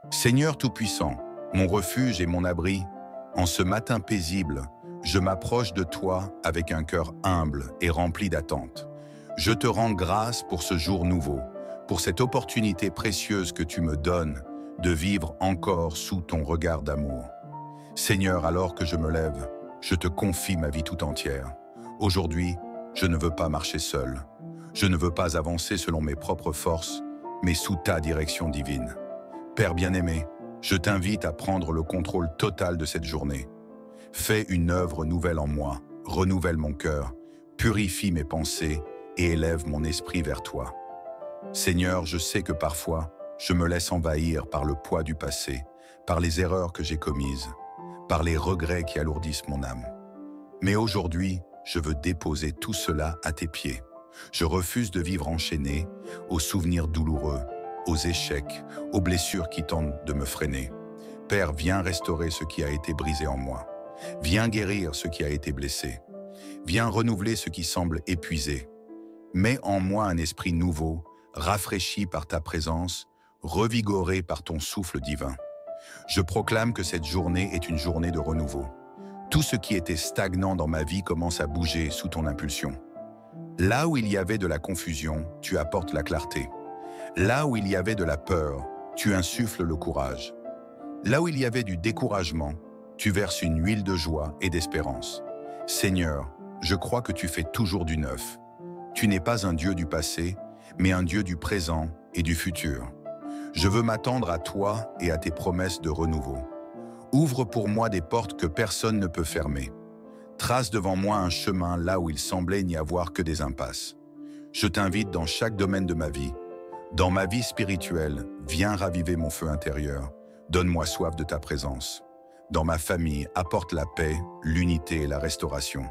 Seigneur Tout-Puissant, mon refuge et mon abri, en ce matin paisible, je m'approche de toi avec un cœur humble et rempli d'attente. Je te rends grâce pour ce jour nouveau, pour cette opportunité précieuse que tu me donnes de vivre encore sous ton regard d'amour. Seigneur, alors que je me lève, je te confie ma vie tout entière. Aujourd'hui, je ne veux pas marcher seul. Je ne veux pas avancer selon mes propres forces, mais sous ta direction divine. Père bien-aimé, je t'invite à prendre le contrôle total de cette journée. Fais une œuvre nouvelle en moi, renouvelle mon cœur, purifie mes pensées et élève mon esprit vers toi. Seigneur, je sais que parfois, je me laisse envahir par le poids du passé, par les erreurs que j'ai commises, par les regrets qui alourdissent mon âme. Mais aujourd'hui, je veux déposer tout cela à tes pieds. Je refuse de vivre enchaîné aux souvenirs douloureux, aux échecs, aux blessures qui tentent de me freiner. Père, viens restaurer ce qui a été brisé en moi. Viens guérir ce qui a été blessé. Viens renouveler ce qui semble épuisé. Mets en moi un esprit nouveau, rafraîchi par ta présence, revigoré par ton souffle divin. Je proclame que cette journée est une journée de renouveau. Tout ce qui était stagnant dans ma vie commence à bouger sous ton impulsion. Là où il y avait de la confusion, tu apportes la clarté. Là où il y avait de la peur, tu insuffles le courage. Là où il y avait du découragement, tu verses une huile de joie et d'espérance. Seigneur, je crois que tu fais toujours du neuf. Tu n'es pas un Dieu du passé, mais un Dieu du présent et du futur. Je veux m'attendre à toi et à tes promesses de renouveau. Ouvre pour moi des portes que personne ne peut fermer. Trace devant moi un chemin là où il semblait n'y avoir que des impasses. Je t'invite dans chaque domaine de ma vie. Dans ma vie spirituelle, viens raviver mon feu intérieur. Donne-moi soif de ta présence. Dans ma famille, apporte la paix, l'unité et la restauration.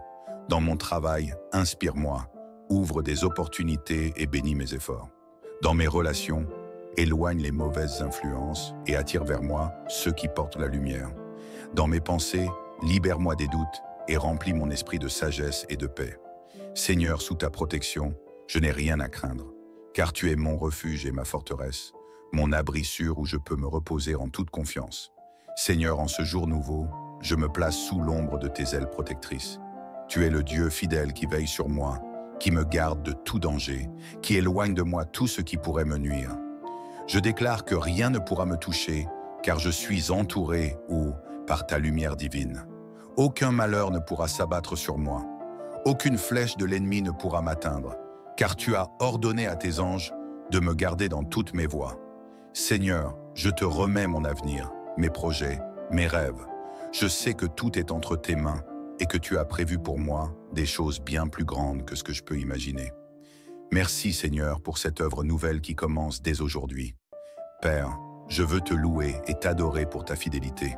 Dans mon travail, inspire-moi, ouvre des opportunités et bénis mes efforts. Dans mes relations, éloigne les mauvaises influences et attire vers moi ceux qui portent la lumière. Dans mes pensées, libère-moi des doutes et remplis mon esprit de sagesse et de paix. Seigneur, sous ta protection, je n'ai rien à craindre, car tu es mon refuge et ma forteresse, mon abri sûr où je peux me reposer en toute confiance. Seigneur, en ce jour nouveau, je me place sous l'ombre de tes ailes protectrices. Tu es le Dieu fidèle qui veille sur moi, qui me garde de tout danger, qui éloigne de moi tout ce qui pourrait me nuire. Je déclare que rien ne pourra me toucher, car je suis entouré par ta lumière divine. Aucun malheur ne pourra s'abattre sur moi. Aucune flèche de l'ennemi ne pourra m'atteindre, car tu as ordonné à tes anges de me garder dans toutes mes voies. Seigneur, je te remets mon avenir, mes projets, mes rêves. Je sais que tout est entre tes mains et que tu as prévu pour moi des choses bien plus grandes que ce que je peux imaginer. Merci Seigneur pour cette œuvre nouvelle qui commence dès aujourd'hui. Père, je veux te louer et t'adorer pour ta fidélité.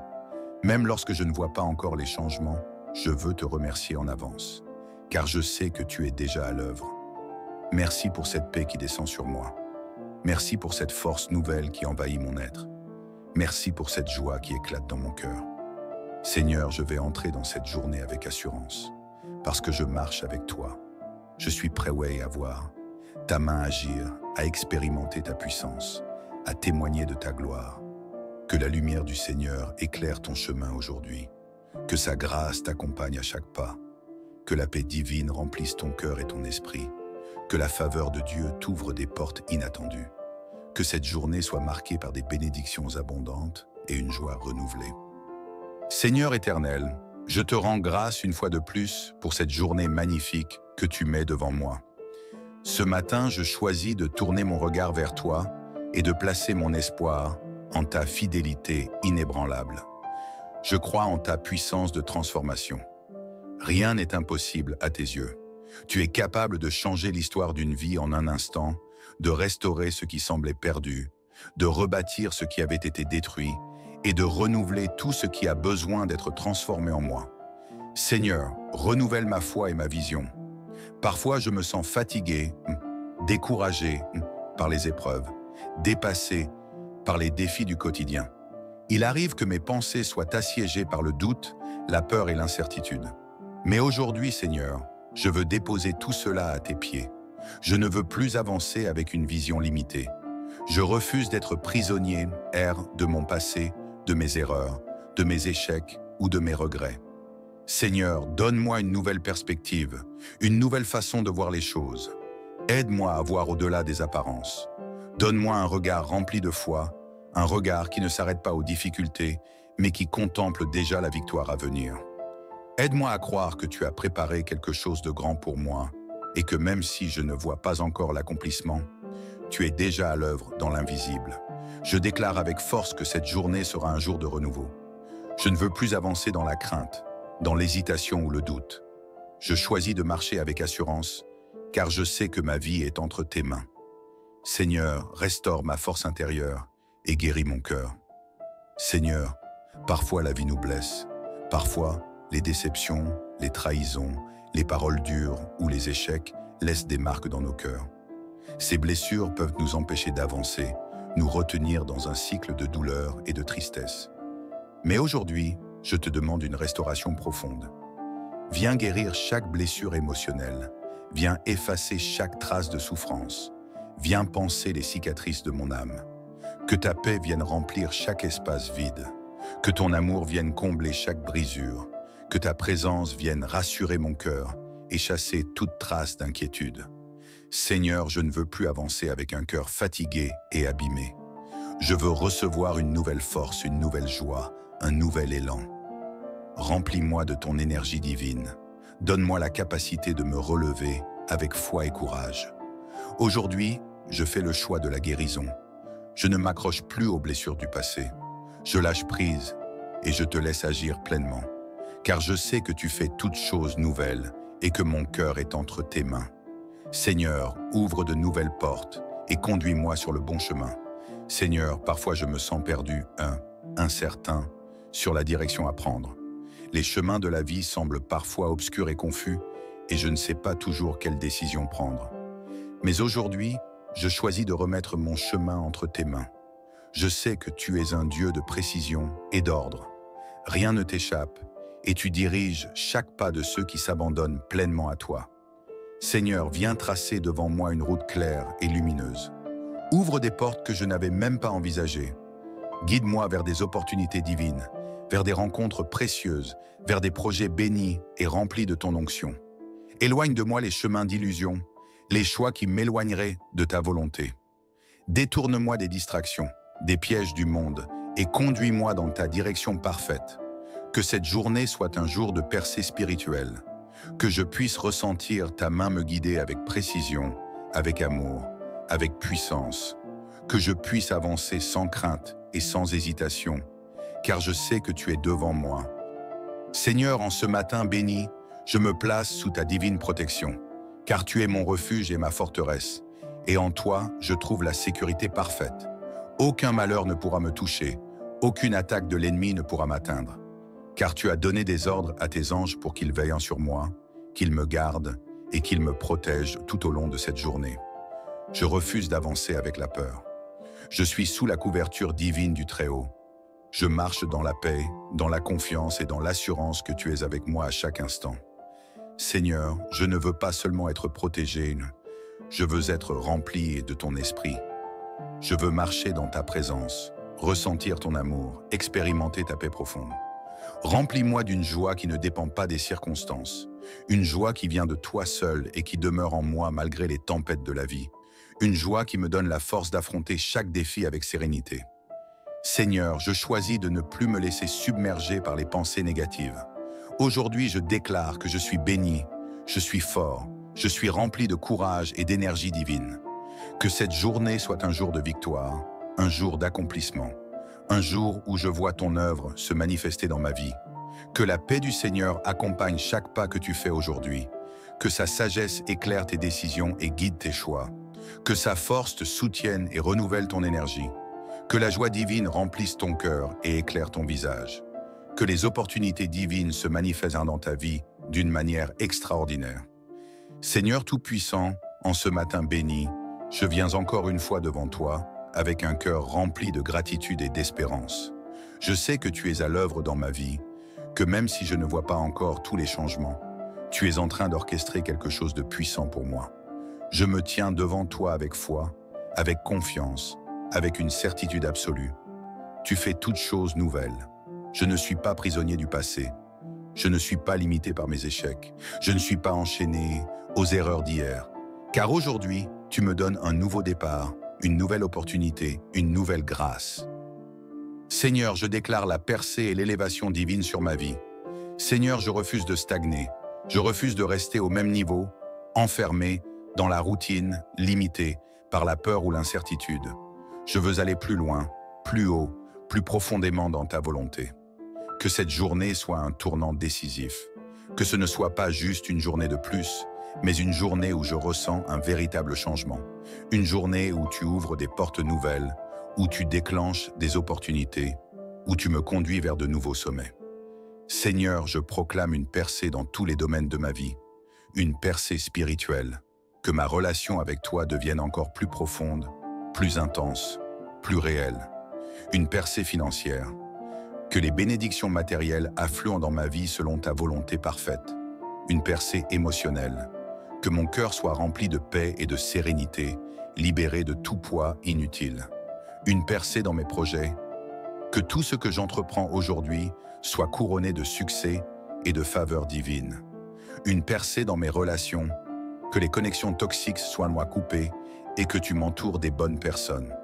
Même lorsque je ne vois pas encore les changements, je veux te remercier en avance, car je sais que tu es déjà à l'œuvre. Merci pour cette paix qui descend sur moi. Merci pour cette force nouvelle qui envahit mon être. Merci pour cette joie qui éclate dans mon cœur. Seigneur, je vais entrer dans cette journée avec assurance, parce que je marche avec toi. Je suis prêt à voir ta main agir, à expérimenter ta puissance, à témoigner de ta gloire. Que la lumière du Seigneur éclaire ton chemin aujourd'hui. Que sa grâce t'accompagne à chaque pas. Que la paix divine remplisse ton cœur et ton esprit. Que la faveur de Dieu t'ouvre des portes inattendues. Que cette journée soit marquée par des bénédictions abondantes et une joie renouvelée. Seigneur éternel, je te rends grâce une fois de plus pour cette journée magnifique que tu mets devant moi. Ce matin, je choisis de tourner mon regard vers toi et de placer mon espoir en ta fidélité inébranlable. Je crois en ta puissance de transformation. Rien n'est impossible à tes yeux. Tu es capable de changer l'histoire d'une vie en un instant, de restaurer ce qui semblait perdu, de rebâtir ce qui avait été détruit et de renouveler tout ce qui a besoin d'être transformé en moi. Seigneur, renouvelle ma foi et ma vision. Parfois, je me sens fatigué, découragé par les épreuves, dépassé par les défis du quotidien. Il arrive que mes pensées soient assiégées par le doute, la peur et l'incertitude. Mais aujourd'hui, Seigneur, je veux déposer tout cela à tes pieds. Je ne veux plus avancer avec une vision limitée. Je refuse d'être prisonnier, de mon passé, de mes erreurs, de mes échecs ou de mes regrets. Seigneur, donne-moi une nouvelle perspective, une nouvelle façon de voir les choses. Aide-moi à voir au-delà des apparences. Donne-moi un regard rempli de foi, un regard qui ne s'arrête pas aux difficultés, mais qui contemple déjà la victoire à venir. Aide-moi à croire que tu as préparé quelque chose de grand pour moi et que même si je ne vois pas encore l'accomplissement, tu es déjà à l'œuvre dans l'invisible. Je déclare avec force que cette journée sera un jour de renouveau. Je ne veux plus avancer dans la crainte, dans l'hésitation ou le doute. Je choisis de marcher avec assurance, car je sais que ma vie est entre tes mains. Seigneur, restaure ma force intérieure et guéris mon cœur. Seigneur, parfois la vie nous blesse, parfois les déceptions, les trahisons, les paroles dures ou les échecs laissent des marques dans nos cœurs. Ces blessures peuvent nous empêcher d'avancer, nous retenir dans un cycle de douleur et de tristesse. Mais aujourd'hui, je te demande une restauration profonde. Viens guérir chaque blessure émotionnelle, viens effacer chaque trace de souffrance, viens panser les cicatrices de mon âme. Que ta paix vienne remplir chaque espace vide, que ton amour vienne combler chaque brisure, que ta présence vienne rassurer mon cœur et chasser toute trace d'inquiétude. Seigneur, je ne veux plus avancer avec un cœur fatigué et abîmé. Je veux recevoir une nouvelle force, une nouvelle joie, un nouvel élan. Remplis-moi de ton énergie divine. Donne-moi la capacité de me relever avec foi et courage. Aujourd'hui, je fais le choix de la guérison. Je ne m'accroche plus aux blessures du passé. Je lâche prise et je te laisse agir pleinement. Car je sais que tu fais toutes choses nouvelles et que mon cœur est entre tes mains. Seigneur, ouvre de nouvelles portes et conduis-moi sur le bon chemin. Seigneur, parfois je me sens perdu, incertain, sur la direction à prendre. Les chemins de la vie semblent parfois obscurs et confus et je ne sais pas toujours quelle décision prendre. Mais aujourd'hui, je choisis de remettre mon chemin entre tes mains. Je sais que tu es un Dieu de précision et d'ordre. Rien ne t'échappe et tu diriges chaque pas de ceux qui s'abandonnent pleinement à toi. Seigneur, viens tracer devant moi une route claire et lumineuse. Ouvre des portes que je n'avais même pas envisagées. Guide-moi vers des opportunités divines, vers des rencontres précieuses, vers des projets bénis et remplis de ton onction. Éloigne de moi les chemins d'illusion, les choix qui m'éloigneraient de ta volonté. Détourne-moi des distractions, des pièges du monde et conduis-moi dans ta direction parfaite. Que cette journée soit un jour de percée spirituelle, que je puisse ressentir ta main me guider avec précision, avec amour, avec puissance, que je puisse avancer sans crainte et sans hésitation, car je sais que tu es devant moi. Seigneur, en ce matin béni, je me place sous ta divine protection, car tu es mon refuge et ma forteresse, et en toi, je trouve la sécurité parfaite. Aucun malheur ne pourra me toucher, aucune attaque de l'ennemi ne pourra m'atteindre, car tu as donné des ordres à tes anges pour qu'ils veillent sur moi, qu'ils me gardent et qu'ils me protègent tout au long de cette journée. Je refuse d'avancer avec la peur. Je suis sous la couverture divine du Très-Haut. Je marche dans la paix, dans la confiance et dans l'assurance que tu es avec moi à chaque instant. Seigneur, je ne veux pas seulement être protégé, je veux être rempli de ton esprit. Je veux marcher dans ta présence, ressentir ton amour, expérimenter ta paix profonde. Remplis-moi d'une joie qui ne dépend pas des circonstances, une joie qui vient de toi seul et qui demeure en moi malgré les tempêtes de la vie, une joie qui me donne la force d'affronter chaque défi avec sérénité. Seigneur, je choisis de ne plus me laisser submerger par les pensées négatives. Aujourd'hui, je déclare que je suis béni, je suis fort, je suis rempli de courage et d'énergie divine. Que cette journée soit un jour de victoire, un jour d'accomplissement, un jour où je vois ton œuvre se manifester dans ma vie. Que la paix du Seigneur accompagne chaque pas que tu fais aujourd'hui. Que sa sagesse éclaire tes décisions et guide tes choix. Que sa force te soutienne et renouvelle ton énergie. Que la joie divine remplisse ton cœur et éclaire ton visage. Que les opportunités divines se manifestent dans ta vie d'une manière extraordinaire. Seigneur Tout-Puissant, en ce matin béni, je viens encore une fois devant toi avec un cœur rempli de gratitude et d'espérance. Je sais que tu es à l'œuvre dans ma vie, que même si je ne vois pas encore tous les changements, tu es en train d'orchestrer quelque chose de puissant pour moi. Je me tiens devant toi avec foi, avec confiance, avec une certitude absolue. Tu fais toutes choses nouvelles. Je ne suis pas prisonnier du passé. Je ne suis pas limité par mes échecs. Je ne suis pas enchaîné aux erreurs d'hier. Car aujourd'hui, tu me donnes un nouveau départ, une nouvelle opportunité, une nouvelle grâce. Seigneur, je déclare la percée et l'élévation divine sur ma vie. Seigneur, je refuse de stagner. Je refuse de rester au même niveau, enfermé dans la routine, limité par la peur ou l'incertitude. Je veux aller plus loin, plus haut, plus profondément dans ta volonté. Que cette journée soit un tournant décisif. Que ce ne soit pas juste une journée de plus, mais une journée où je ressens un véritable changement. Une journée où tu ouvres des portes nouvelles, où tu déclenches des opportunités, où tu me conduis vers de nouveaux sommets. Seigneur, je proclame une percée dans tous les domaines de ma vie, une percée spirituelle, que ma relation avec toi devienne encore plus profonde, plus intense, plus réelle. Une percée financière, que les bénédictions matérielles affluent dans ma vie selon ta volonté parfaite. Une percée émotionnelle, que mon cœur soit rempli de paix et de sérénité, libéré de tout poids inutile. Une percée dans mes projets, que tout ce que j'entreprends aujourd'hui soit couronné de succès et de faveur divine. Une percée dans mes relations, que les connexions toxiques soient moi coupées et que tu m'entoures des bonnes personnes.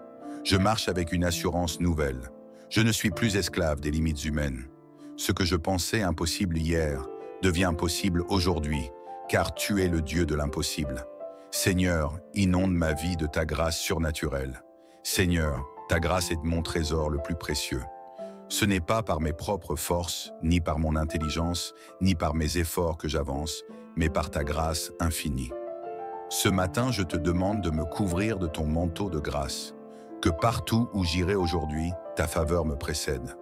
Je marche avec une assurance nouvelle. Je ne suis plus esclave des limites humaines. Ce que je pensais impossible hier devient possible aujourd'hui, car tu es le Dieu de l'impossible. Seigneur, inonde ma vie de ta grâce surnaturelle. Seigneur, ta grâce est mon trésor le plus précieux. Ce n'est pas par mes propres forces, ni par mon intelligence, ni par mes efforts que j'avance, mais par ta grâce infinie. Ce matin, je te demande de me couvrir de ton manteau de grâce. Que partout où j'irai aujourd'hui, ta faveur me précède.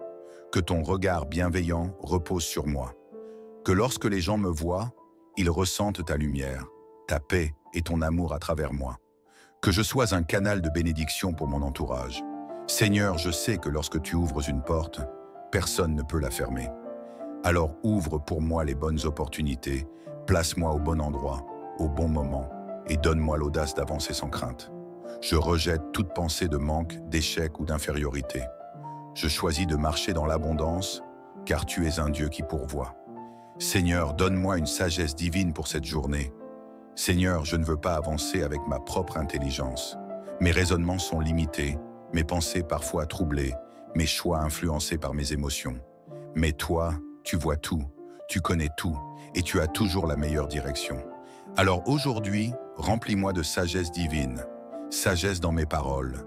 Que ton regard bienveillant repose sur moi. Que lorsque les gens me voient, ils ressentent ta lumière, ta paix et ton amour à travers moi. Que je sois un canal de bénédiction pour mon entourage. Seigneur, je sais que lorsque tu ouvres une porte, personne ne peut la fermer. Alors ouvre pour moi les bonnes opportunités, place-moi au bon endroit, au bon moment, et donne-moi l'audace d'avancer sans crainte. Je rejette toute pensée de manque, d'échec ou d'infériorité. Je choisis de marcher dans l'abondance, car tu es un Dieu qui pourvoit. Seigneur, donne-moi une sagesse divine pour cette journée. Seigneur, je ne veux pas avancer avec ma propre intelligence. Mes raisonnements sont limités, mes pensées parfois troublées, mes choix influencés par mes émotions. Mais toi, tu vois tout, tu connais tout, et tu as toujours la meilleure direction. Alors aujourd'hui, remplis-moi de sagesse divine, sagesse dans mes paroles,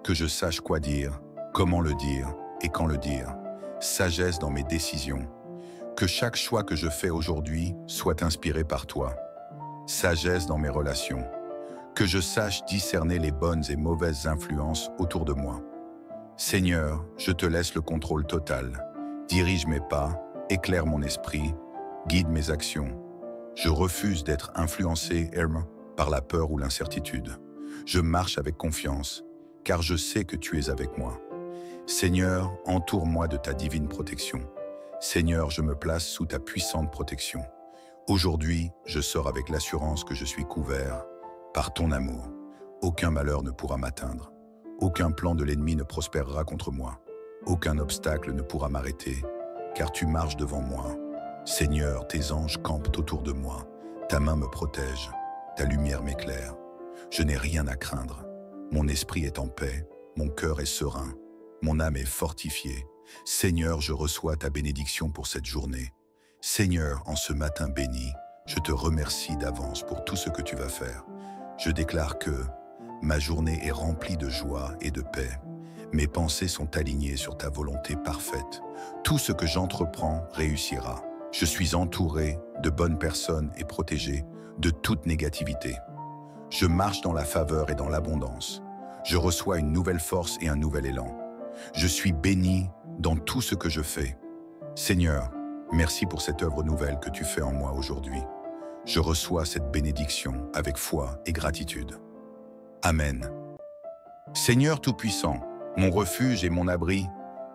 que je sache quoi dire, comment le dire et quand le dire, sagesse dans mes décisions, que chaque choix que je fais aujourd'hui soit inspiré par toi, sagesse dans mes relations, que je sache discerner les bonnes et mauvaises influences autour de moi. Seigneur, je te laisse le contrôle total, dirige mes pas, éclaire mon esprit, guide mes actions. Je refuse d'être influencé, par la peur ou l'incertitude. Je marche avec confiance, car je sais que tu es avec moi. Seigneur, entoure-moi de ta divine protection. Seigneur, je me place sous ta puissante protection. Aujourd'hui, je sors avec l'assurance que je suis couvert par ton amour. Aucun malheur ne pourra m'atteindre. Aucun plan de l'ennemi ne prospérera contre moi. Aucun obstacle ne pourra m'arrêter, car tu marches devant moi. Seigneur, tes anges campent autour de moi. Ta main me protège, ta lumière m'éclaire. Je n'ai rien à craindre. Mon esprit est en paix, mon cœur est serein, mon âme est fortifiée. Seigneur, je reçois ta bénédiction pour cette journée. Seigneur, en ce matin béni, je te remercie d'avance pour tout ce que tu vas faire. Je déclare que ma journée est remplie de joie et de paix. Mes pensées sont alignées sur ta volonté parfaite. Tout ce que j'entreprends réussira. Je suis entouré de bonnes personnes et protégé de toute négativité. Je marche dans la faveur et dans l'abondance. Je reçois une nouvelle force et un nouvel élan. Je suis béni dans tout ce que je fais. Seigneur, merci pour cette œuvre nouvelle que tu fais en moi aujourd'hui. Je reçois cette bénédiction avec foi et gratitude. Amen. Seigneur Tout-Puissant, mon refuge et mon abri,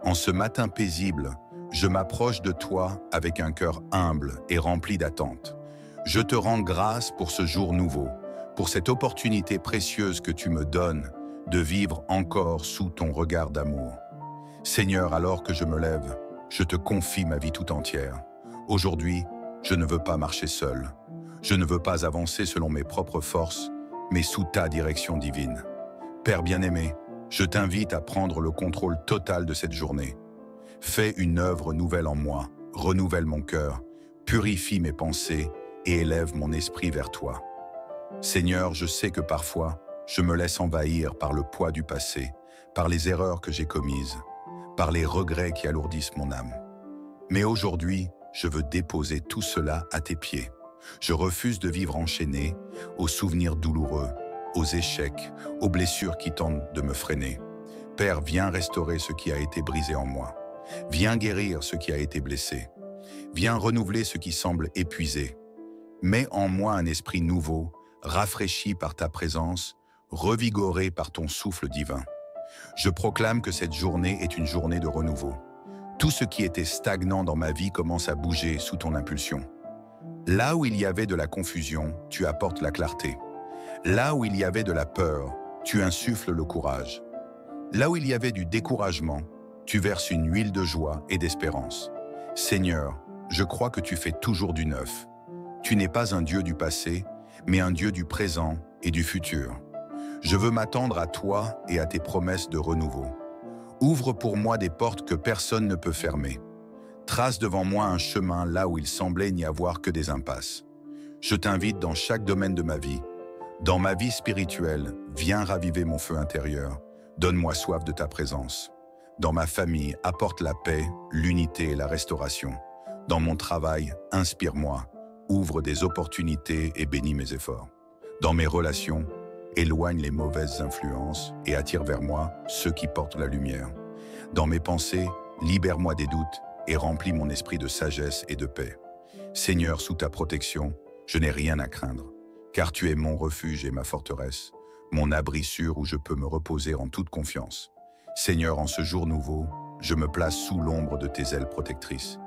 en ce matin paisible, je m'approche de toi avec un cœur humble et rempli d'attente. Je te rends grâce pour ce jour nouveau, pour cette opportunité précieuse que tu me donnes de vivre encore sous ton regard d'amour. Seigneur, alors que je me lève, je te confie ma vie tout entière. Aujourd'hui, je ne veux pas marcher seul. Je ne veux pas avancer selon mes propres forces, mais sous ta direction divine. Père bien-aimé, je t'invite à prendre le contrôle total de cette journée. Fais une œuvre nouvelle en moi, renouvelle mon cœur, purifie mes pensées et élève mon esprit vers toi. Seigneur, je sais que parfois, je me laisse envahir par le poids du passé, par les erreurs que j'ai commises, par les regrets qui alourdissent mon âme. Mais aujourd'hui, je veux déposer tout cela à tes pieds. Je refuse de vivre enchaîné aux souvenirs douloureux, aux échecs, aux blessures qui tentent de me freiner. Père, viens restaurer ce qui a été brisé en moi. Viens guérir ce qui a été blessé. Viens renouveler ce qui semble épuisé. Mets en moi un esprit nouveau, rafraîchi par ta présence, revigoré par ton souffle divin. Je proclame que cette journée est une journée de renouveau. Tout ce qui était stagnant dans ma vie commence à bouger sous ton impulsion. Là où il y avait de la confusion, tu apportes la clarté. Là où il y avait de la peur, tu insuffles le courage. Là où il y avait du découragement, tu verses une huile de joie et d'espérance. Seigneur, je crois que tu fais toujours du neuf. Tu n'es pas un Dieu du passé, mais un Dieu du présent et du futur. Je veux m'attendre à toi et à tes promesses de renouveau. Ouvre pour moi des portes que personne ne peut fermer. Trace devant moi un chemin là où il semblait n'y avoir que des impasses. Je t'invite dans chaque domaine de ma vie. Dans ma vie spirituelle, viens raviver mon feu intérieur. Donne-moi soif de ta présence. Dans ma famille, apporte la paix, l'unité et la restauration. Dans mon travail, inspire-moi, ouvre des opportunités et bénis mes efforts. Dans mes relations, éloigne les mauvaises influences et attire vers moi ceux qui portent la lumière. Dans mes pensées, libère-moi des doutes et remplis mon esprit de sagesse et de paix. Seigneur, sous ta protection, je n'ai rien à craindre, car tu es mon refuge et ma forteresse, mon abri sûr où je peux me reposer en toute confiance. Seigneur, en ce jour nouveau, je me place sous l'ombre de tes ailes protectrices.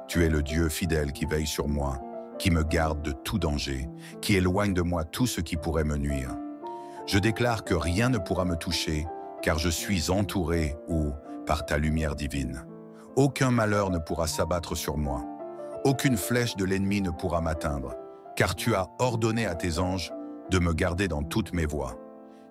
Tu es le Dieu fidèle qui veille sur moi, qui me garde de tout danger, qui éloigne de moi tout ce qui pourrait me nuire. Je déclare que rien ne pourra me toucher, car je suis entouré par ta lumière divine. Aucun malheur ne pourra s'abattre sur moi. Aucune flèche de l'ennemi ne pourra m'atteindre, car tu as ordonné à tes anges de me garder dans toutes mes voies.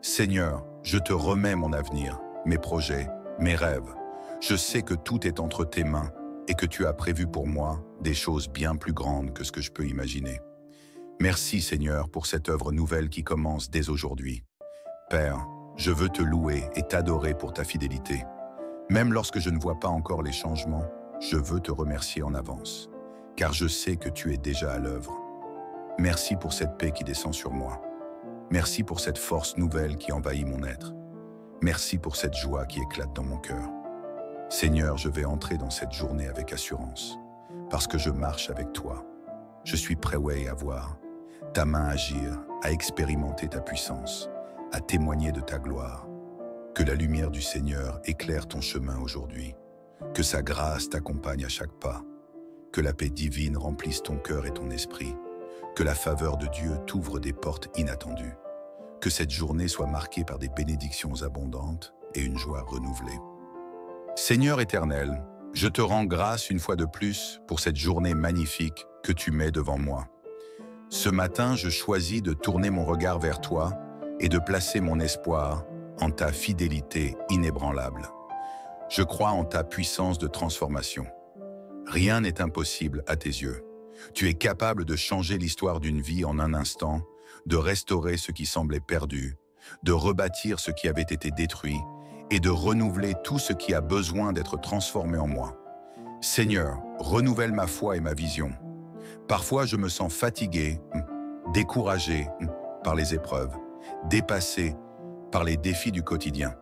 Seigneur, je te remets mon avenir, mes projets, mes rêves. Je sais que tout est entre tes mains et que tu as prévu pour moi des choses bien plus grandes que ce que je peux imaginer. Merci Seigneur pour cette œuvre nouvelle qui commence dès aujourd'hui. Père, je veux te louer et t'adorer pour ta fidélité. Même lorsque je ne vois pas encore les changements, je veux te remercier en avance, car je sais que tu es déjà à l'œuvre. Merci pour cette paix qui descend sur moi. Merci pour cette force nouvelle qui envahit mon être. Merci pour cette joie qui éclate dans mon cœur. Seigneur, je vais entrer dans cette journée avec assurance, parce que je marche avec toi. Je suis prêt à voir ta main agir, à expérimenter ta puissance, à témoigner de ta gloire. Que la lumière du Seigneur éclaire ton chemin aujourd'hui. Que sa grâce t'accompagne à chaque pas. Que la paix divine remplisse ton cœur et ton esprit. Que la faveur de Dieu t'ouvre des portes inattendues. Que cette journée soit marquée par des bénédictions abondantes et une joie renouvelée. Seigneur éternel, je te rends grâce une fois de plus pour cette journée magnifique que tu mets devant moi. Ce matin, je choisis de tourner mon regard vers toi et de placer mon espoir en ta fidélité inébranlable. Je crois en ta puissance de transformation. Rien n'est impossible à tes yeux. Tu es capable de changer l'histoire d'une vie en un instant, de restaurer ce qui semblait perdu, de rebâtir ce qui avait été détruit et de renouveler tout ce qui a besoin d'être transformé en moi. Seigneur, renouvelle ma foi et ma vision. Parfois, je me sens fatigué, découragé par les épreuves, dépassé par les défis du quotidien.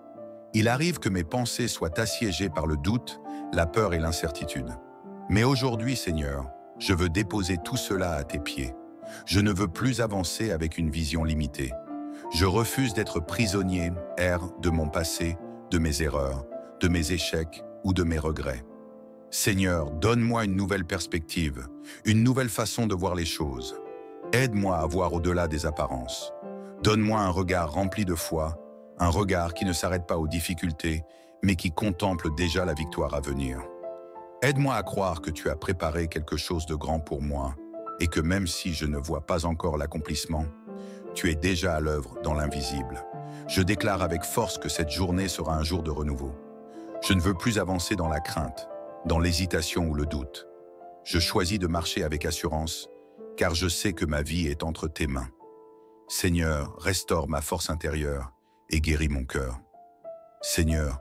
Il arrive que mes pensées soient assiégées par le doute, la peur et l'incertitude. Mais aujourd'hui, Seigneur, je veux déposer tout cela à tes pieds. Je ne veux plus avancer avec une vision limitée. Je refuse d'être prisonnier, de mon passé, de mes erreurs, de mes échecs ou de mes regrets. Seigneur, donne-moi une nouvelle perspective, une nouvelle façon de voir les choses. Aide-moi à voir au-delà des apparences. Donne-moi un regard rempli de foi, un regard qui ne s'arrête pas aux difficultés, mais qui contemple déjà la victoire à venir. Aide-moi à croire que tu as préparé quelque chose de grand pour moi et que même si je ne vois pas encore l'accomplissement, tu es déjà à l'œuvre dans l'invisible. Je déclare avec force que cette journée sera un jour de renouveau. Je ne veux plus avancer dans la crainte, dans l'hésitation ou le doute. Je choisis de marcher avec assurance, car je sais que ma vie est entre tes mains. Seigneur, restaure ma force intérieure et guéris mon cœur. Seigneur,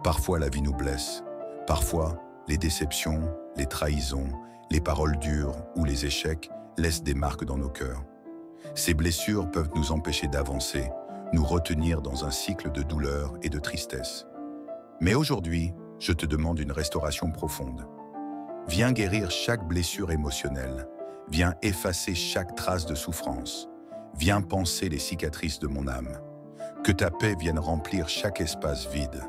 parfois la vie nous blesse, parfois les déceptions, les trahisons, les paroles dures ou les échecs laissent des marques dans nos cœurs. Ces blessures peuvent nous empêcher d'avancer, nous retenir dans un cycle de douleur et de tristesse. Mais aujourd'hui, je te demande une restauration profonde. Viens guérir chaque blessure émotionnelle, viens effacer chaque trace de souffrance, viens panser les cicatrices de mon âme. Que ta paix vienne remplir chaque espace vide,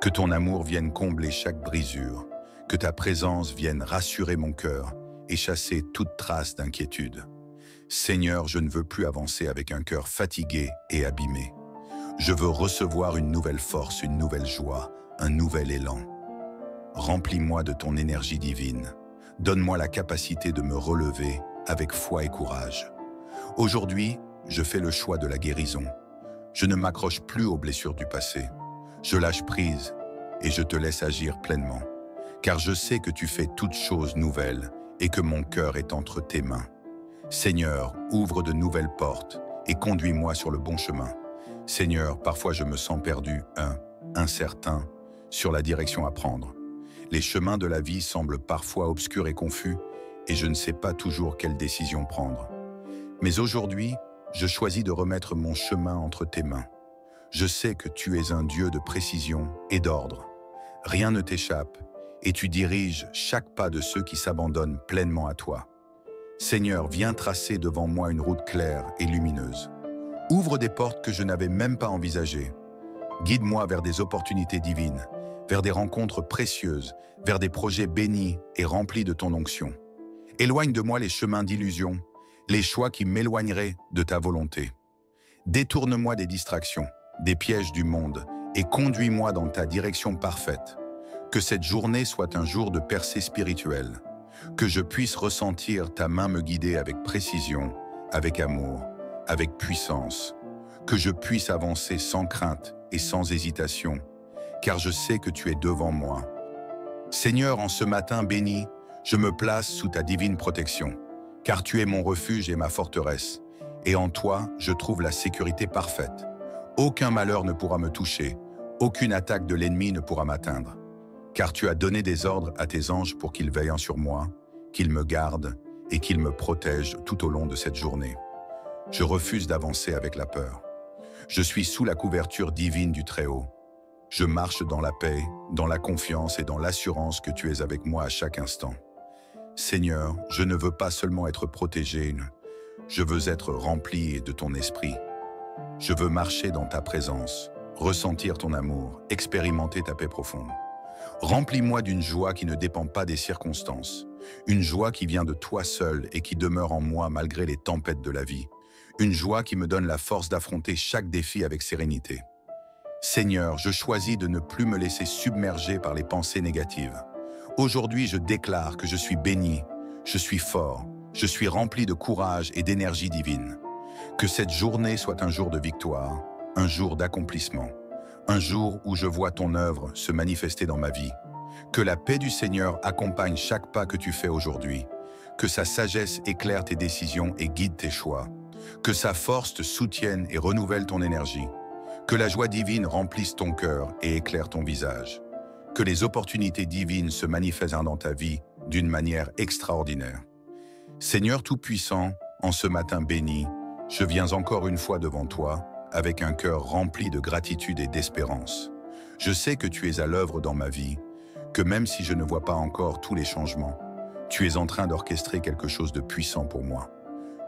que ton amour vienne combler chaque brisure, que ta présence vienne rassurer mon cœur et chasser toute trace d'inquiétude. Seigneur, je ne veux plus avancer avec un cœur fatigué et abîmé. Je veux recevoir une nouvelle force, une nouvelle joie, un nouvel élan. Remplis-moi de ton énergie divine. Donne-moi la capacité de me relever avec foi et courage. Aujourd'hui, je fais le choix de la guérison. Je ne m'accroche plus aux blessures du passé. Je lâche prise et je te laisse agir pleinement. Car je sais que tu fais toutes choses nouvelles et que mon cœur est entre tes mains. Seigneur, ouvre de nouvelles portes et conduis-moi sur le bon chemin. Seigneur, parfois je me sens perdu, incertain, sur la direction à prendre. Les chemins de la vie semblent parfois obscurs et confus et je ne sais pas toujours quelle décision prendre. Mais aujourd'hui, je choisis de remettre mon chemin entre tes mains. Je sais que tu es un Dieu de précision et d'ordre. Rien ne t'échappe et tu diriges chaque pas de ceux qui s'abandonnent pleinement à toi. Seigneur, viens tracer devant moi une route claire et lumineuse. Ouvre des portes que je n'avais même pas envisagées. Guide-moi vers des opportunités divines, vers des rencontres précieuses, vers des projets bénis et remplis de ton onction. Éloigne de moi les chemins d'illusion, les choix qui m'éloigneraient de ta volonté. Détourne-moi des distractions, des pièges du monde et conduis-moi dans ta direction parfaite. Que cette journée soit un jour de percée spirituelle, que je puisse ressentir ta main me guider avec précision, avec amour, avec puissance, que je puisse avancer sans crainte et sans hésitation, car je sais que tu es devant moi. Seigneur, en ce matin béni, je me place sous ta divine protection, car tu es mon refuge et ma forteresse, et en toi, je trouve la sécurité parfaite. Aucun malheur ne pourra me toucher, aucune attaque de l'ennemi ne pourra m'atteindre, car tu as donné des ordres à tes anges pour qu'ils veillent sur moi, qu'ils me gardent et qu'ils me protègent tout au long de cette journée. Je refuse d'avancer avec la peur. Je suis sous la couverture divine du Très-Haut. Je marche dans la paix, dans la confiance et dans l'assurance que tu es avec moi à chaque instant. Seigneur, je ne veux pas seulement être protégé, je veux être rempli de ton esprit. Je veux marcher dans ta présence, ressentir ton amour, expérimenter ta paix profonde. Remplis-moi d'une joie qui ne dépend pas des circonstances, une joie qui vient de toi seul et qui demeure en moi malgré les tempêtes de la vie, une joie qui me donne la force d'affronter chaque défi avec sérénité. Seigneur, je choisis de ne plus me laisser submerger par les pensées négatives. Aujourd'hui, je déclare que je suis béni, je suis fort, je suis rempli de courage et d'énergie divine. Que cette journée soit un jour de victoire, un jour d'accomplissement, un jour où je vois ton œuvre se manifester dans ma vie. Que la paix du Seigneur accompagne chaque pas que tu fais aujourd'hui. Que sa sagesse éclaire tes décisions et guide tes choix. Que sa force te soutienne et renouvelle ton énergie. Que la joie divine remplisse ton cœur et éclaire ton visage. Que les opportunités divines se manifestent dans ta vie d'une manière extraordinaire. Seigneur Tout-Puissant, en ce matin béni, je viens encore une fois devant toi avec un cœur rempli de gratitude et d'espérance. Je sais que tu es à l'œuvre dans ma vie, que même si je ne vois pas encore tous les changements, tu es en train d'orchestrer quelque chose de puissant pour moi.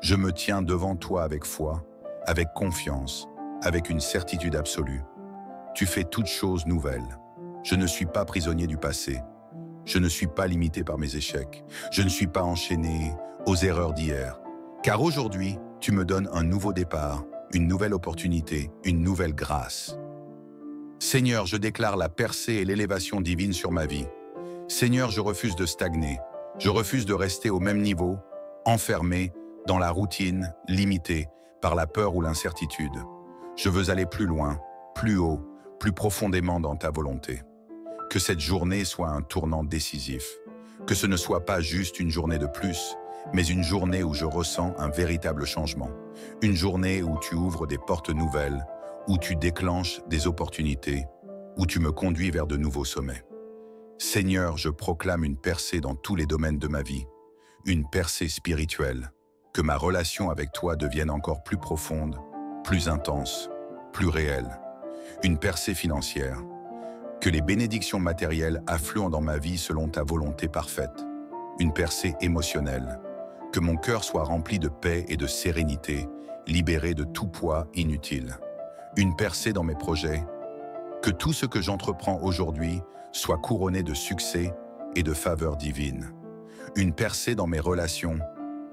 Je me tiens devant toi avec foi, avec confiance, avec une certitude absolue. Tu fais toutes choses nouvelles. Je ne suis pas prisonnier du passé. Je ne suis pas limité par mes échecs. Je ne suis pas enchaîné aux erreurs d'hier. Car aujourd'hui, tu me donnes un nouveau départ, une nouvelle opportunité, une nouvelle grâce. Seigneur, je déclare la percée et l'élévation divine sur ma vie. Seigneur, je refuse de stagner. Je refuse de rester au même niveau, enfermé dans la routine, limité par la peur ou l'incertitude. Je veux aller plus loin, plus haut, plus profondément dans ta volonté. Que cette journée soit un tournant décisif. Que ce ne soit pas juste une journée de plus, mais une journée où je ressens un véritable changement. Une journée où tu ouvres des portes nouvelles, où tu déclenches des opportunités, où tu me conduis vers de nouveaux sommets. Seigneur, je proclame une percée dans tous les domaines de ma vie, une percée spirituelle, que ma relation avec toi devienne encore plus profonde, plus intense, plus réelle. Une percée financière, que les bénédictions matérielles affluent dans ma vie selon ta volonté parfaite. Une percée émotionnelle, que mon cœur soit rempli de paix et de sérénité, libéré de tout poids inutile. Une percée dans mes projets, que tout ce que j'entreprends aujourd'hui soit couronné de succès et de faveur divine. Une percée dans mes relations,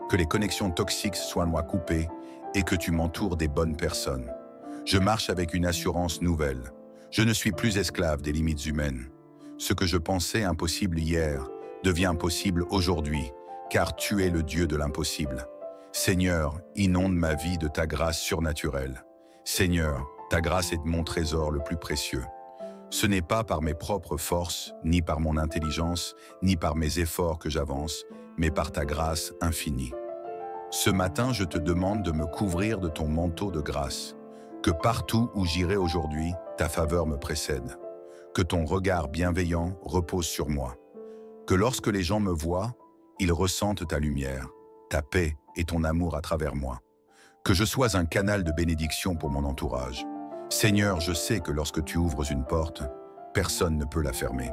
que les connexions toxiques soient moi coupées et que tu m'entoures des bonnes personnes. Je marche avec une assurance nouvelle. Je ne suis plus esclave des limites humaines. Ce que je pensais impossible hier devient possible aujourd'hui, car tu es le Dieu de l'impossible. Seigneur, inonde ma vie de ta grâce surnaturelle. Seigneur, ta grâce est mon trésor le plus précieux. Ce n'est pas par mes propres forces, ni par mon intelligence, ni par mes efforts que j'avance, mais par ta grâce infinie. Ce matin, je te demande de me couvrir de ton manteau de grâce. Que partout où j'irai aujourd'hui, ta faveur me précède. Que ton regard bienveillant repose sur moi. Que lorsque les gens me voient, ils ressentent ta lumière, ta paix et ton amour à travers moi. Que je sois un canal de bénédiction pour mon entourage. Seigneur, je sais que lorsque tu ouvres une porte, personne ne peut la fermer.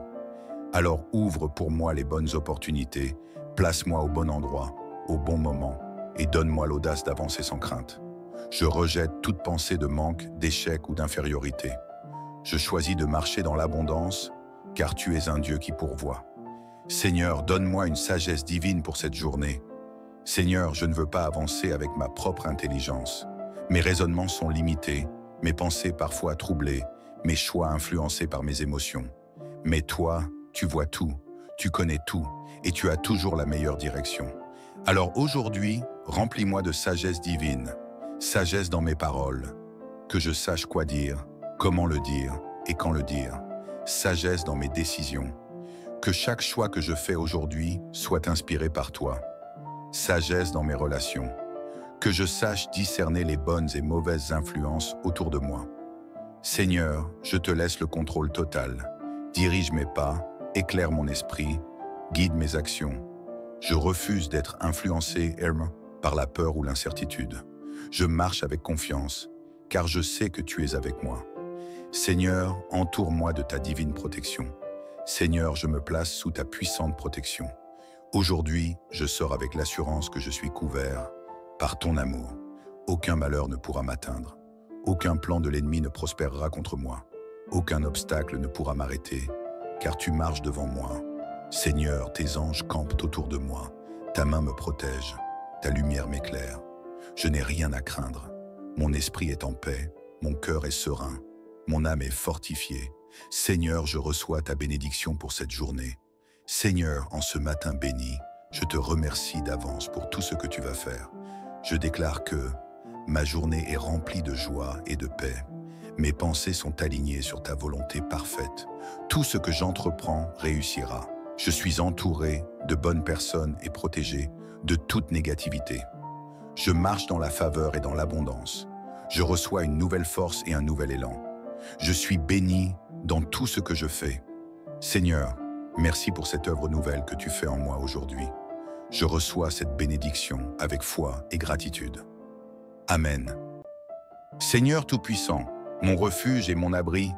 Alors ouvre pour moi les bonnes opportunités, place-moi au bon endroit, au bon moment, et donne-moi l'audace d'avancer sans crainte. Je rejette toute pensée de manque, d'échec ou d'infériorité. Je choisis de marcher dans l'abondance, car tu es un Dieu qui pourvoit. Seigneur, donne-moi une sagesse divine pour cette journée. Seigneur, je ne veux pas avancer avec ma propre intelligence. Mes raisonnements sont limités, mes pensées parfois troublées, mes choix influencés par mes émotions. Mais toi, tu vois tout, tu connais tout, et tu as toujours la meilleure direction. Alors aujourd'hui, remplis-moi de sagesse divine, sagesse dans mes paroles, que je sache quoi dire, comment le dire et quand le dire, sagesse dans mes décisions, que chaque choix que je fais aujourd'hui soit inspiré par toi, sagesse dans mes relations, que je sache discerner les bonnes et mauvaises influences autour de moi. Seigneur, je te laisse le contrôle total, dirige mes pas, éclaire mon esprit, guide mes actions. Je refuse d'être influencé par la peur ou l'incertitude. Je marche avec confiance, car je sais que tu es avec moi. Seigneur, entoure-moi de ta divine protection. Seigneur, je me place sous ta puissante protection. Aujourd'hui, je sors avec l'assurance que je suis couvert par ton amour. Aucun malheur ne pourra m'atteindre. Aucun plan de l'ennemi ne prospérera contre moi. Aucun obstacle ne pourra m'arrêter, car tu marches devant moi. Seigneur, tes anges campent autour de moi. Ta main me protège, ta lumière m'éclaire. Je n'ai rien à craindre. Mon esprit est en paix, mon cœur est serein, mon âme est fortifiée. Seigneur, je reçois ta bénédiction pour cette journée. Seigneur, en ce matin béni, je te remercie d'avance pour tout ce que tu vas faire. Je déclare que ma journée est remplie de joie et de paix. Mes pensées sont alignées sur ta volonté parfaite. Tout ce que j'entreprends réussira. Je suis entouré de bonnes personnes et protégé de toute négativité. Je marche dans la faveur et dans l'abondance. Je reçois une nouvelle force et un nouvel élan. Je suis béni dans tout ce que je fais. Seigneur, merci pour cette œuvre nouvelle que tu fais en moi aujourd'hui. Je reçois cette bénédiction avec foi et gratitude. Amen. Seigneur Tout-Puissant, mon refuge et mon abri,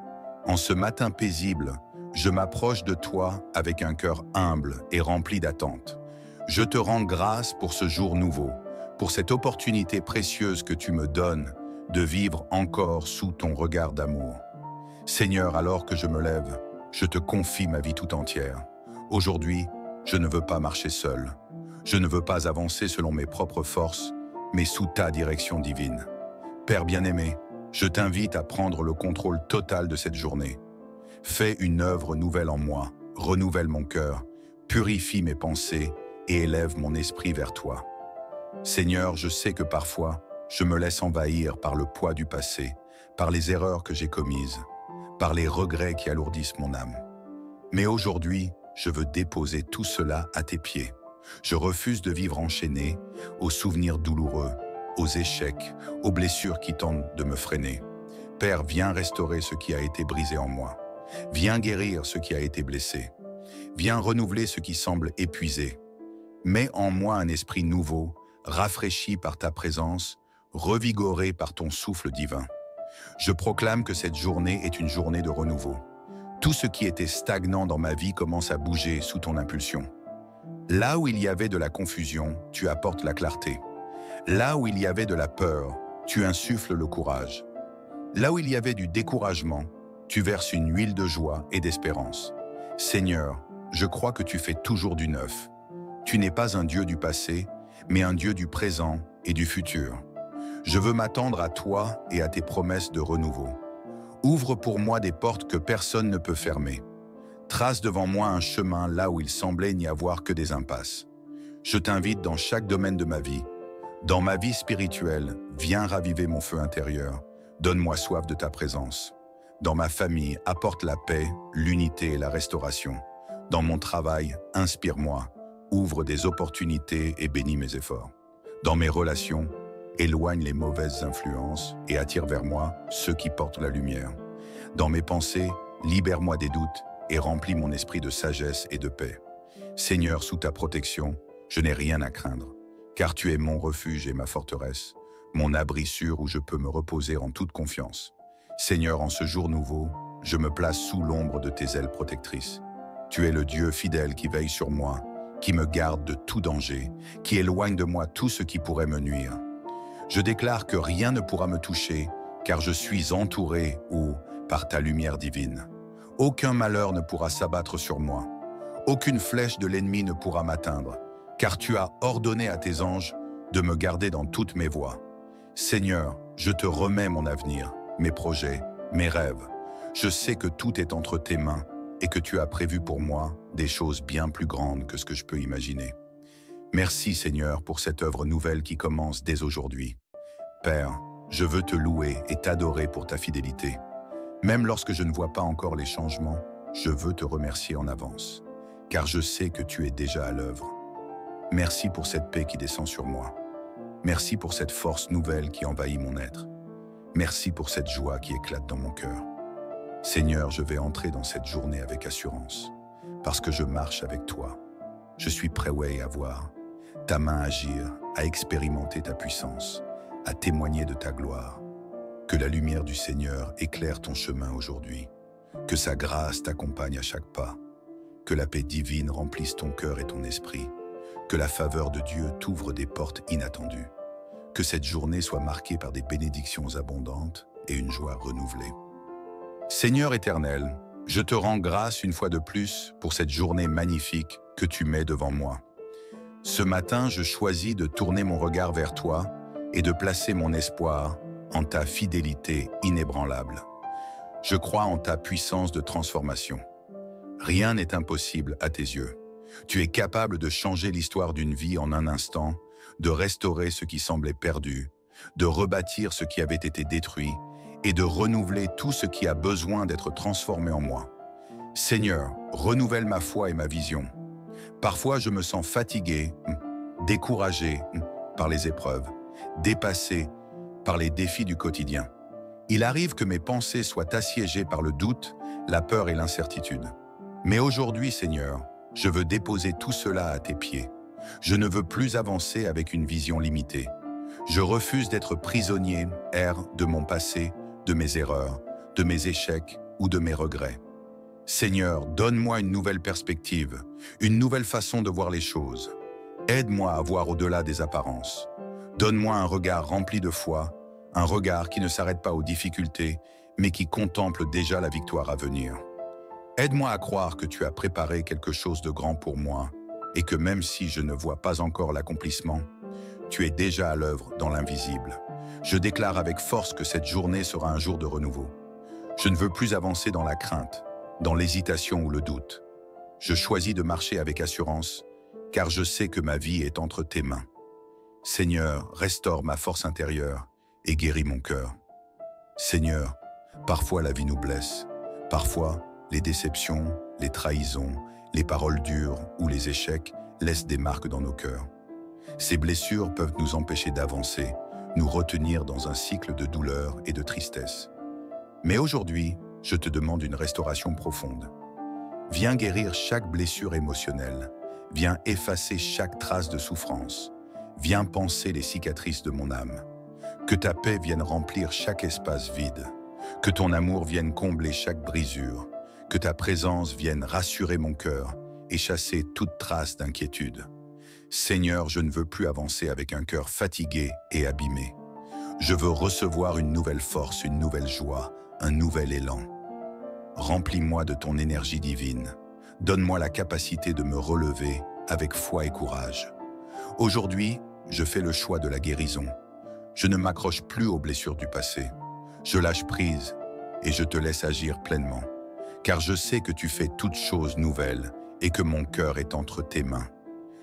en ce matin paisible, je m'approche de toi avec un cœur humble et rempli d'attente. Je te rends grâce pour ce jour nouveau, pour cette opportunité précieuse que tu me donnes de vivre encore sous ton regard d'amour. Seigneur, alors que je me lève, je te confie ma vie tout entière. Aujourd'hui, je ne veux pas marcher seul. Je ne veux pas avancer selon mes propres forces, mais sous ta direction divine. Père bien-aimé, Je t'invite à prendre le contrôle total de cette journée. Fais une œuvre nouvelle en moi, renouvelle mon cœur, purifie mes pensées et élève mon esprit vers toi. Seigneur, je sais que parfois, je me laisse envahir par le poids du passé, par les erreurs que j'ai commises, par les regrets qui alourdissent mon âme. Mais aujourd'hui, je veux déposer tout cela à tes pieds. Je refuse de vivre enchaîné aux souvenirs douloureux, aux échecs, aux blessures qui tentent de me freiner. Père, viens restaurer ce qui a été brisé en moi. Viens guérir ce qui a été blessé. Viens renouveler ce qui semble épuisé. Mets en moi un esprit nouveau, rafraîchi par ta présence, revigoré par ton souffle divin. Je proclame que cette journée est une journée de renouveau. Tout ce qui était stagnant dans ma vie commence à bouger sous ton impulsion. Là où il y avait de la confusion, tu apportes la clarté. Là où il y avait de la peur, tu insuffles le courage. Là où il y avait du découragement, tu verses une huile de joie et d'espérance. Seigneur, je crois que tu fais toujours du neuf. Tu n'es pas un Dieu du passé, mais un Dieu du présent et du futur. Je veux m'attendre à toi et à tes promesses de renouveau. Ouvre pour moi des portes que personne ne peut fermer. Trace devant moi un chemin là où il semblait n'y avoir que des impasses. Je t'invite dans chaque domaine de ma vie. Dans ma vie spirituelle, viens raviver mon feu intérieur. Donne-moi soif de ta présence. Dans ma famille, apporte la paix, l'unité et la restauration. Dans mon travail, inspire-moi. Ouvre des opportunités et bénis mes efforts. Dans mes relations, éloigne les mauvaises influences et attire vers moi ceux qui portent la lumière. Dans mes pensées, libère-moi des doutes et remplis mon esprit de sagesse et de paix. Seigneur, sous ta protection, je n'ai rien à craindre, car tu es mon refuge et ma forteresse, mon abri sûr où je peux me reposer en toute confiance. Seigneur, en ce jour nouveau, je me place sous l'ombre de tes ailes protectrices. Tu es le Dieu fidèle qui veille sur moi, qui me garde de tout danger, qui éloigne de moi tout ce qui pourrait me nuire. Je déclare que rien ne pourra me toucher, car je suis entouré par ta lumière divine. Aucun malheur ne pourra s'abattre sur moi. Aucune flèche de l'ennemi ne pourra m'atteindre, car tu as ordonné à tes anges de me garder dans toutes mes voies. Seigneur, je te remets mon avenir, mes projets, mes rêves. Je sais que tout est entre tes mains et que tu as prévu pour moi des choses bien plus grandes que ce que je peux imaginer. Merci Seigneur pour cette œuvre nouvelle qui commence dès aujourd'hui. Père, je veux te louer et t'adorer pour ta fidélité. Même lorsque je ne vois pas encore les changements, je veux te remercier en avance, car je sais que tu es déjà à l'œuvre. Merci pour cette paix qui descend sur moi. Merci pour cette force nouvelle qui envahit mon être. Merci pour cette joie qui éclate dans mon cœur. Seigneur, je vais entrer dans cette journée avec assurance, parce que je marche avec toi. Je suis prêt à voir ta main agir, à expérimenter ta puissance, à témoigner de ta gloire. Que la lumière du Seigneur éclaire ton chemin aujourd'hui. Que sa grâce t'accompagne à chaque pas. Que la paix divine remplisse ton cœur et ton esprit. Que la faveur de Dieu t'ouvre des portes inattendues. Que cette journée soit marquée par des bénédictions abondantes et une joie renouvelée. Seigneur éternel, je te rends grâce une fois de plus pour cette journée magnifique que tu mets devant moi. Ce matin, je choisis de tourner mon regard vers toi et de placer mon espoir en ta fidélité inébranlable. Je crois en ta puissance de transformation. Rien n'est impossible à tes yeux. Tu es capable de changer l'histoire d'une vie en un instant, de restaurer ce qui semblait perdu, de rebâtir ce qui avait été détruit et de renouveler tout ce qui a besoin d'être transformé en moi. Seigneur, renouvelle ma foi et ma vision. Parfois, je me sens fatigué, découragé par les épreuves, dépassé par les défis du quotidien. Il arrive que mes pensées soient assiégées par le doute, la peur et l'incertitude. Mais aujourd'hui, Seigneur, je veux déposer tout cela à tes pieds. Je ne veux plus avancer avec une vision limitée. Je refuse d'être prisonnier, de mon passé, de mes erreurs, de mes échecs ou de mes regrets. Seigneur, donne-moi une nouvelle perspective, une nouvelle façon de voir les choses. Aide-moi à voir au-delà des apparences. Donne-moi un regard rempli de foi, un regard qui ne s'arrête pas aux difficultés, mais qui contemple déjà la victoire à venir. Aide-moi à croire que tu as préparé quelque chose de grand pour moi et que même si je ne vois pas encore l'accomplissement, tu es déjà à l'œuvre dans l'invisible. Je déclare avec force que cette journée sera un jour de renouveau. Je ne veux plus avancer dans la crainte, dans l'hésitation ou le doute. Je choisis de marcher avec assurance, car je sais que ma vie est entre tes mains. Seigneur, restaure ma force intérieure et guéris mon cœur. Seigneur, parfois la vie nous blesse, parfois les déceptions, les trahisons, les paroles dures ou les échecs laissent des marques dans nos cœurs. Ces blessures peuvent nous empêcher d'avancer, nous retenir dans un cycle de douleur et de tristesse. Mais aujourd'hui, je te demande une restauration profonde. Viens guérir chaque blessure émotionnelle, viens effacer chaque trace de souffrance, viens panser les cicatrices de mon âme. Que ta paix vienne remplir chaque espace vide, que ton amour vienne combler chaque brisure, que ta présence vienne rassurer mon cœur et chasser toute trace d'inquiétude. Seigneur, je ne veux plus avancer avec un cœur fatigué et abîmé. Je veux recevoir une nouvelle force, une nouvelle joie, un nouvel élan. Remplis-moi de ton énergie divine. Donne-moi la capacité de me relever avec foi et courage. Aujourd'hui, je fais le choix de la guérison. Je ne m'accroche plus aux blessures du passé. Je lâche prise et je te laisse agir pleinement. Car je sais que tu fais toutes choses nouvelles et que mon cœur est entre tes mains.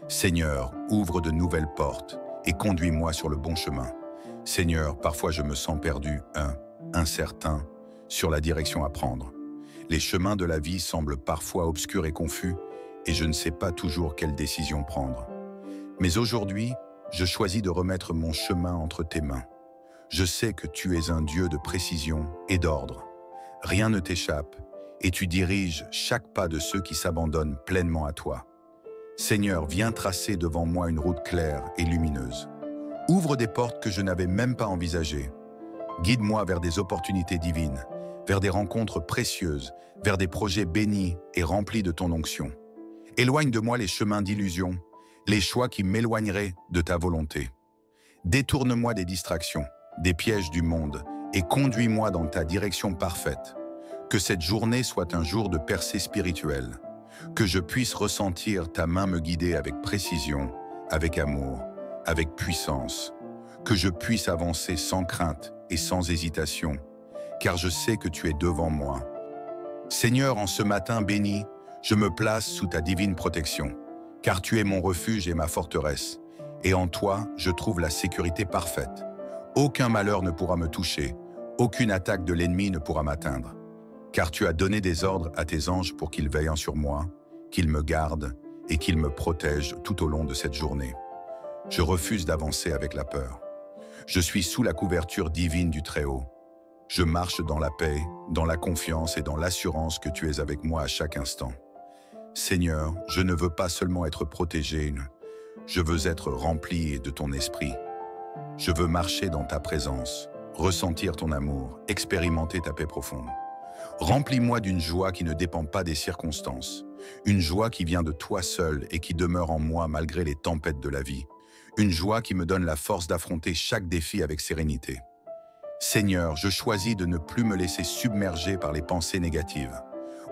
Seigneur, ouvre de nouvelles portes et conduis-moi sur le bon chemin. Seigneur, parfois je me sens perdu, incertain, sur la direction à prendre. Les chemins de la vie semblent parfois obscurs et confus et je ne sais pas toujours quelle décision prendre. Mais aujourd'hui, je choisis de remettre mon chemin entre tes mains. Je sais que tu es un Dieu de précision et d'ordre. Rien ne t'échappe et tu diriges chaque pas de ceux qui s'abandonnent pleinement à toi. Seigneur, viens tracer devant moi une route claire et lumineuse. Ouvre des portes que je n'avais même pas envisagées. Guide-moi vers des opportunités divines, vers des rencontres précieuses, vers des projets bénis et remplis de ton onction. Éloigne de moi les chemins d'illusion, les choix qui m'éloigneraient de ta volonté. Détourne-moi des distractions, des pièges du monde et conduis-moi dans ta direction parfaite. Que cette journée soit un jour de percée spirituelle, que je puisse ressentir ta main me guider avec précision, avec amour, avec puissance, que je puisse avancer sans crainte et sans hésitation, car je sais que tu es devant moi. Seigneur, en ce matin béni, je me place sous ta divine protection, car tu es mon refuge et ma forteresse, et en toi, je trouve la sécurité parfaite. Aucun malheur ne pourra me toucher, aucune attaque de l'ennemi ne pourra m'atteindre, car tu as donné des ordres à tes anges pour qu'ils veillent sur moi, qu'ils me gardent et qu'ils me protègent tout au long de cette journée. Je refuse d'avancer avec la peur. Je suis sous la couverture divine du Très-Haut. Je marche dans la paix, dans la confiance et dans l'assurance que tu es avec moi à chaque instant. Seigneur, je ne veux pas seulement être protégé, je veux être rempli de ton esprit. Je veux marcher dans ta présence, ressentir ton amour, expérimenter ta paix profonde. Remplis-moi d'une joie qui ne dépend pas des circonstances, une joie qui vient de toi seul et qui demeure en moi malgré les tempêtes de la vie, une joie qui me donne la force d'affronter chaque défi avec sérénité. Seigneur, je choisis de ne plus me laisser submerger par les pensées négatives.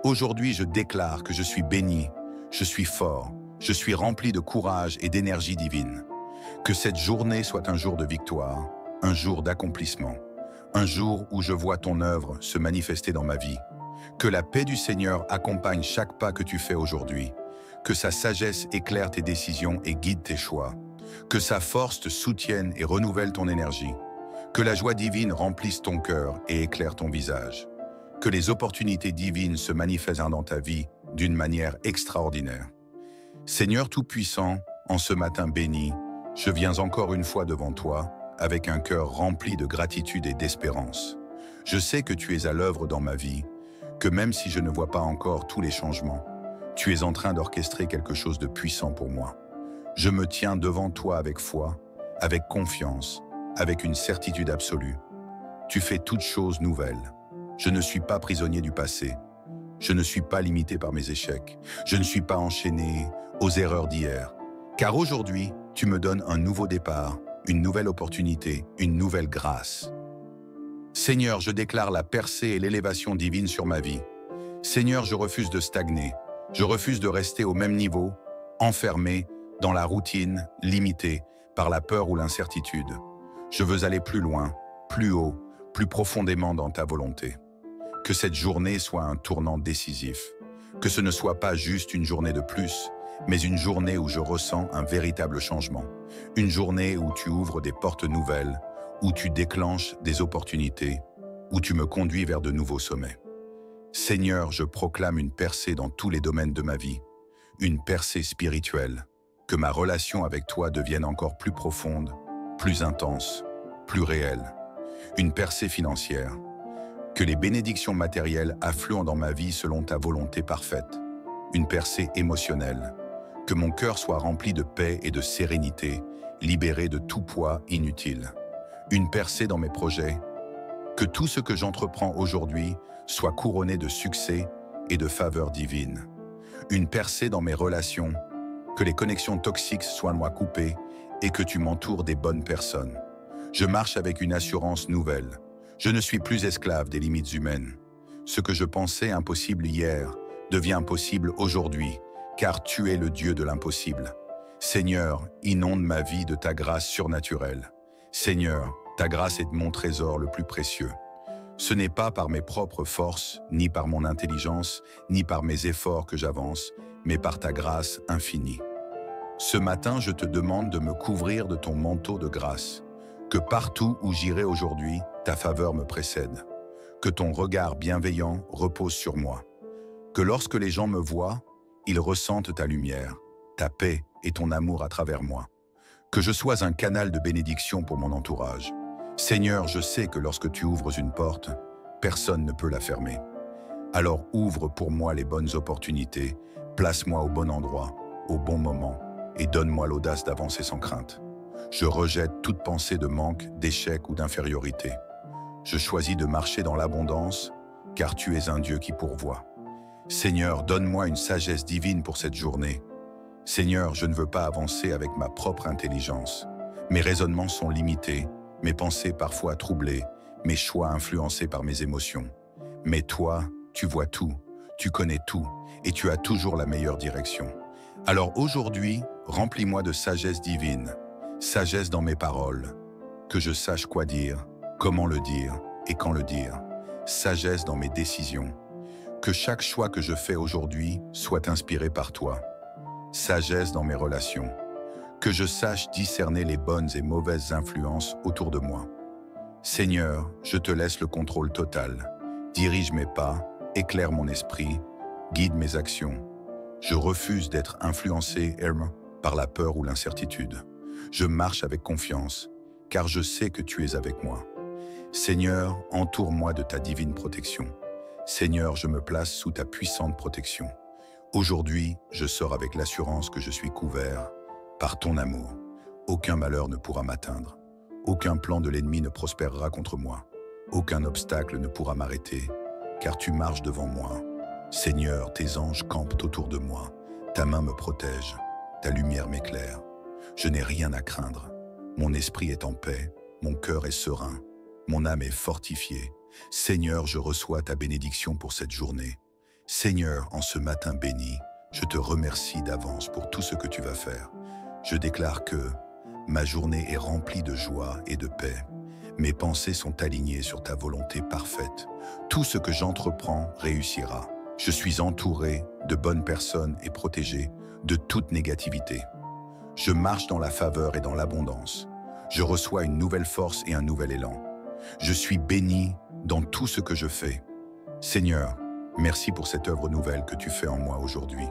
Aujourd'hui, je déclare que je suis béni, je suis fort, je suis rempli de courage et d'énergie divine. Que cette journée soit un jour de victoire, un jour d'accomplissement, un jour où je vois ton œuvre se manifester dans ma vie. Que la paix du Seigneur accompagne chaque pas que tu fais aujourd'hui. Que sa sagesse éclaire tes décisions et guide tes choix. Que sa force te soutienne et renouvelle ton énergie. Que la joie divine remplisse ton cœur et éclaire ton visage. Que les opportunités divines se manifestent dans ta vie d'une manière extraordinaire. Seigneur Tout-Puissant, en ce matin béni, je viens encore une fois devant toi avec un cœur rempli de gratitude et d'espérance. Je sais que tu es à l'œuvre dans ma vie, que même si je ne vois pas encore tous les changements, tu es en train d'orchestrer quelque chose de puissant pour moi. Je me tiens devant toi avec foi, avec confiance, avec une certitude absolue. Tu fais toutes choses nouvelles. Je ne suis pas prisonnier du passé. Je ne suis pas limité par mes échecs. Je ne suis pas enchaîné aux erreurs d'hier. Car aujourd'hui, tu me donnes un nouveau départ, une nouvelle opportunité, une nouvelle grâce. Seigneur, je déclare la percée et l'élévation divine sur ma vie. Seigneur, je refuse de stagner. Je refuse de rester au même niveau, enfermé dans la routine, limité par la peur ou l'incertitude. Je veux aller plus loin, plus haut, plus profondément dans ta volonté. Que cette journée soit un tournant décisif. Que ce ne soit pas juste une journée de plus, mais une journée où je ressens un véritable changement. Une journée où tu ouvres des portes nouvelles, où tu déclenches des opportunités, où tu me conduis vers de nouveaux sommets. Seigneur, je proclame une percée dans tous les domaines de ma vie, une percée spirituelle, que ma relation avec toi devienne encore plus profonde, plus intense, plus réelle. Une percée financière, que les bénédictions matérielles affluent dans ma vie selon ta volonté parfaite. Une percée émotionnelle, que mon cœur soit rempli de paix et de sérénité, libéré de tout poids inutile. Une percée dans mes projets, que tout ce que j'entreprends aujourd'hui soit couronné de succès et de faveur divine. Une percée dans mes relations, que les connexions toxiques soient moi coupées et que tu m'entoures des bonnes personnes. Je marche avec une assurance nouvelle. Je ne suis plus esclave des limites humaines. Ce que je pensais impossible hier devient possible aujourd'hui, car tu es le Dieu de l'impossible. Seigneur, inonde ma vie de ta grâce surnaturelle. Seigneur, ta grâce est mon trésor le plus précieux. Ce n'est pas par mes propres forces, ni par mon intelligence, ni par mes efforts que j'avance, mais par ta grâce infinie. Ce matin, je te demande de me couvrir de ton manteau de grâce. Que partout où j'irai aujourd'hui, ta faveur me précède. Que ton regard bienveillant repose sur moi. Que lorsque les gens me voient, ils ressentent ta lumière, ta paix et ton amour à travers moi. Que je sois un canal de bénédiction pour mon entourage. Seigneur, je sais que lorsque tu ouvres une porte, personne ne peut la fermer. Alors ouvre pour moi les bonnes opportunités, place-moi au bon endroit, au bon moment, et donne-moi l'audace d'avancer sans crainte. Je rejette toute pensée de manque, d'échec ou d'infériorité. Je choisis de marcher dans l'abondance, car tu es un Dieu qui pourvoit. Seigneur, donne-moi une sagesse divine pour cette journée. Seigneur, je ne veux pas avancer avec ma propre intelligence. Mes raisonnements sont limités, mes pensées parfois troublées, mes choix influencés par mes émotions. Mais toi, tu vois tout, tu connais tout, et tu as toujours la meilleure direction. Alors aujourd'hui, remplis-moi de sagesse divine, sagesse dans mes paroles, que je sache quoi dire, comment le dire et quand le dire, sagesse dans mes décisions, que chaque choix que je fais aujourd'hui soit inspiré par toi, sagesse dans mes relations, que je sache discerner les bonnes et mauvaises influences autour de moi. Seigneur, je te laisse le contrôle total, dirige mes pas, éclaire mon esprit, guide mes actions. Je refuse d'être influencé par la peur ou l'incertitude. Je marche avec confiance, car je sais que tu es avec moi. Seigneur, entoure-moi de ta divine protection. Seigneur, je me place sous ta puissante protection. Aujourd'hui, je sors avec l'assurance que je suis couvert par ton amour. Aucun malheur ne pourra m'atteindre. Aucun plan de l'ennemi ne prospérera contre moi. Aucun obstacle ne pourra m'arrêter, car tu marches devant moi. Seigneur, tes anges campent autour de moi. Ta main me protège, ta lumière m'éclaire. Je n'ai rien à craindre. Mon esprit est en paix, mon cœur est serein, mon âme est fortifiée. Seigneur, je reçois ta bénédiction pour cette journée. Seigneur, en ce matin béni, je te remercie d'avance pour tout ce que tu vas faire. Je déclare que ma journée est remplie de joie et de paix. Mes pensées sont alignées sur ta volonté parfaite. Tout ce que j'entreprends réussira. Je suis entouré de bonnes personnes et protégé de toute négativité. Je marche dans la faveur et dans l'abondance. Je reçois une nouvelle force et un nouvel élan. Je suis béni dans tout ce que je fais. Seigneur, merci pour cette œuvre nouvelle que tu fais en moi aujourd'hui.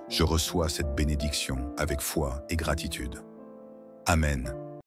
Je reçois cette bénédiction avec foi et gratitude. Amen.